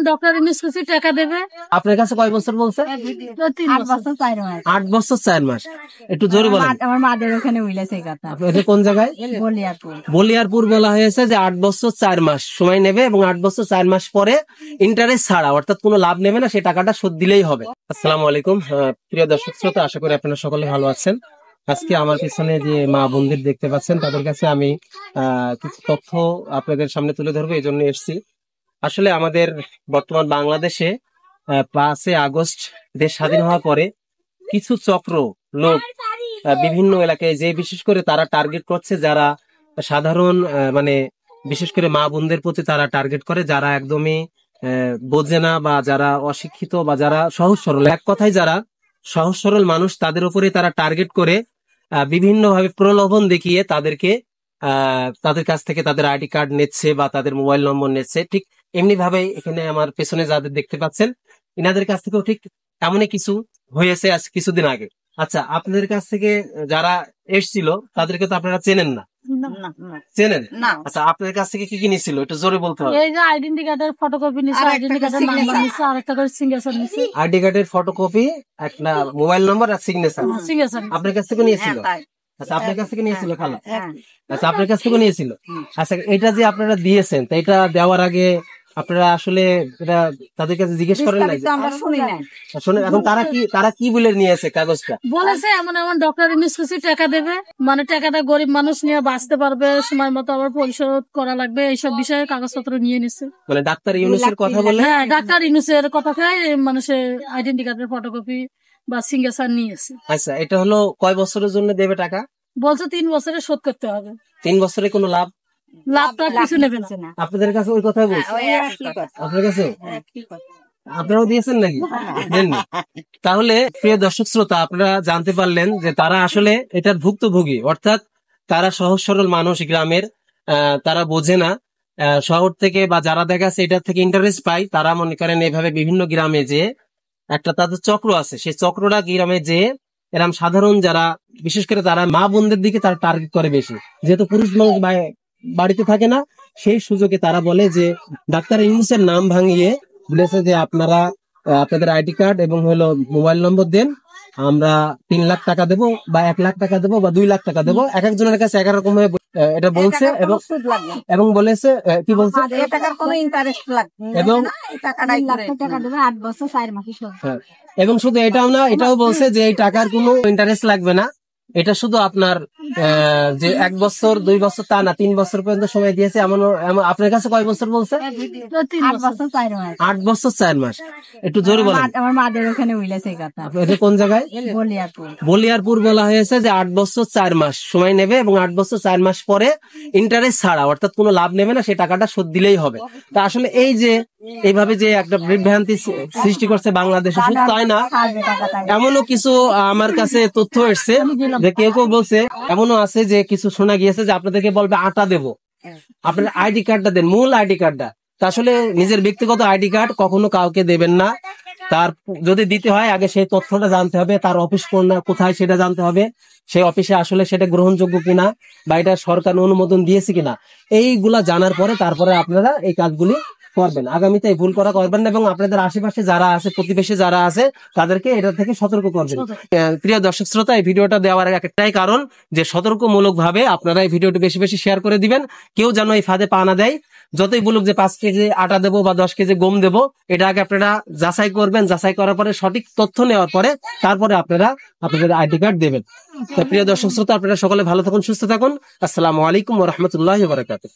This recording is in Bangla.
ডক্টর ইউনূস কিছু টাকা দেবে। আপনার কাছে কয় বছর বলছে? 8 বছর 4 মাস। 8 বছর 4 মাস। একটু জোরে বলেন। আমার মাদের ওখানে হইলেছে এই কথা। এটা কোন জায়গায়? বলিয়ারপুর। বলিয়ারপুর বলা হয়েছে যে 8 বছর 4 মাস সময় নেবে এবং 8 বছর 4 মাস পরে ইন্টারেস্ট ছাড়া, অর্থাৎ কোনো লাভ নেবে না, সেই টাকাটা শোধ দিলেই হবে। আসসালামু আলাইকুম প্রিয় দর্শক শ্রোতা, আশা করি আপনারা সকলে ভালো আছেন। আজকে আমার পিছনে যে মা বোনদের দেখতে পাচ্ছেন, তাদের কাছে আমি কিছু তথ্য আপনাদের সামনে তুলে ধরবো, এই জন্য এসেছি। আসলে আমাদের বর্তমান বাংলাদেশে 5 আগস্ট দেশ স্বাধীন হওয়ার পরে কিছু চক্র লোক বিভিন্ন এলাকায় যে বিশেষ করে তারা টার্গেট করছে যারা সাধারণ মানে বিশেষ করে মা বোনদের প্রতি তারা টার্গেট করে যারা একদমই বোঝে না বা যারা অশিক্ষিত বা যারা সহজ সরল, এক কথায় যারা সহজ সরল মানুষ, তাদের উপরে তারা টার্গেট করে বিভিন্নভাবে প্রলোভন দেখিয়ে তাদেরকে তাদের কাছ থেকে তাদের আইডি কার্ড নিচ্ছে বা তাদের মোবাইল নম্বর নিচ্ছে। ঠিক এমনি ভাবে এখানে আমার পেছনে যাদের দেখতে পাচ্ছেন, ইনাদের কাছ থেকেও ঠিক এমনই কিছু হয়েছে আজ কিছুদিন আগে। আচ্ছা, আপনাদের কাছ থেকে যারা এসছিল তাদেরকে তো আপনারা চেনেন না? চেনেন না। আচ্ছা, আপনাদের কাছ থেকে কি কি নিছিল একটু জোরে বলতে হবে। এই যে আইডেন্টি কার্ডের ফটোকপি নিছে, আইডেন্টি কার্ডের নাম্বার নিছে, আর একটা করে সিগনেচার নিছে। আইডি কার্ডের ফটোকপি, একটা মোবাইল নম্বর আর সিগনেচার আপনার কাছ থেকে নিয়েছিল? আচ্ছা, আপনার কাছ থেকে নিয়েছিল খালা? আচ্ছা, আপনার কাছ থেকে নিয়েছিল। আচ্ছা, এটা যে আপনারা দিয়েছেন, তা এটা দেওয়ার আগে আপনারা আসলে এটা তাদের কাছে জিজ্ঞেস করেন নাই? শুনে এখন তারা কি বলে নিয়েছে কাগজটা? বলেছে এমন এমন ডক্টর ইউনূস কিছু টাকা দেবে, মানে টাকাটা গরিব মানুষ নিয়ে বাঁচতে পারবে, সময় মতো আবার পরিশোধ করা লাগবে, এইসব বিষয়ে কাগজপত্র নিয়ে নিছে। মানে ডাক্তার ইউনূসের কথা বলে? হ্যাঁ, ডাক্তার ইউনূসের কথা কয়ে মানুষের আইডেন্টি কার্ডের ফটোকপি বা সিগনেচার নিয়েছে। আচ্ছা, এটা হলো কয় বছরের জন্য দেবে টাকা? বলছে 3 বছরে শোধ করতে হবে। 3 বছরে কোনো লাভটা কিছু নেবে না। আপনাদের কাছে ওই কথাই বলছে? আপনার কাছে আপনারাও দিয়েছেন নাকি? দেননি? তাহলে প্রিয় দর্শক শ্রোতা, আপনারা জানতে পারলেন যে তারা আসলে এটার ভুক্তভোগী, অর্থাৎ তারা সহজ সরল মানুষ, গ্রামের, তারা বোঝে না। শহর থেকে বা যারা দেখা যাচ্ছে এটার থেকে ইন্টারেস্ট পায়, তারা মনে করেন এভাবে বিভিন্ন গ্রামে যে একটা তাদের চক্র আছে, সেই চক্রটা গ্রামে যে এরকম সাধারণ যারা বিশেষ করে তারা মা বোনদের দিকে তারা টার্গেট করে বেশি, যেহেতু পুরুষ মানুষ বাড়িতে থাকে না, সেই সুযোগে তারা বলে যে ডাক্তার ইউনূসের নাম ভাঙিয়ে বলেছে যে আপনারা আপনাদের আইডি কার্ড এবং হলো মোবাইল নম্বর দেন, আমরা 3 লাখ টাকা দেবো বা 1 লাখ টাকা দেবো বা 2 লাখ টাকা দেবো। এক একজনের কাছে এক এক রকম এটা বলছে এবং বলেছে কি বলছে এবং শুধু এটাও না, এটাও বলছে যে এই টাকার কোনো ইন্টারেস্ট লাগবে না, এটা শুধু আপনার যে 1 বছর 2 বছর তা না, 3 বছর পর্যন্ত সময় দিয়েছে। এমন আপনার কাছে কয় বছর বলছে? 8 বছর 4 মাস। 8 বছর 4 মাস। একটু জোরে বলেন। আমার মাদের ওখানে হইলেছে এই কথা। এটা কোন জায়গায়? বলিয়ারপুর। বলিয়ারপুর বলা হয়েছে যে 8 বছর 4 মাস সময় নেবে এবং 8 বছর 4 মাস পরে ইন্টারেস্ট ছাড়া, অর্থাৎ কোনো লাভ নেবে না, সেই টাকাটা শোধ দিলেই হবে। তা আসলে এই যে এইভাবে যে একটা বিভ্রান্তি সৃষ্টি করছে বাংলাদেশে, শুধু তাই না, এমনও কিছু আমার কাছে তথ্য এসছে যে কেউ কেউ বলছে, এমনও আছে যে কিছু শোনা গিয়েছে যে আপনাদেরকে বলবে আটা দেবো, আপনার আইডি কার্ডটা দেন, মূল আইডি কার্ডটা। তা আসলে নিজের ব্যক্তিগত আইডি কার্ড কখনো কাউকে দেবেন না। তার যদি দিতে হয় আগে সেই তথ্যটা জানতে হবে, তার অফিস কোথায় সেটা জানতে হবে, সেই অফিসে আসলে সেটা গ্রহণযোগ্য কিনা বা এটা সরকার অনুমোদন দিয়েছে কিনা, এইগুলা জানার পরে তারপরে আপনারা এই কাজগুলি করবেন। আগামীতে এই ভুল করা করবেন না এবং আপনাদের আশেপাশে যারা আছে, প্রতিবেশী যারা আছে, তাদেরকে এটা থেকে সতর্ক করবেন। প্রিয় দর্শক শ্রোতা, এই ভিডিওটা দেওয়ার একটাই কারণ যে সতর্কমূলক ভাবে আপনারা এই ভিডিওটি বেশি বেশি শেয়ার করে দিবেন, কেউ যেন এই ফাঁদে পা না দেয়। যতই বলুক যে 5 কেজি আটা দেবো বা 10 কেজি গম দেবো, এটা আগে আপনারা যাচাই করবেন, যাচাই করার পরে সঠিক তথ্য নেওয়ার পরে তারপরে আপনারা আপনাদের আইডি কার্ড দেবেন। তো প্রিয় দর্শক শ্রোতা, আপনারা সকলে ভালো থাকুন, সুস্থ থাকুন। আসসালামু আলাইকুম ওয়া রাহমাতুল্লাহি ওয়া বারাকাতুহু।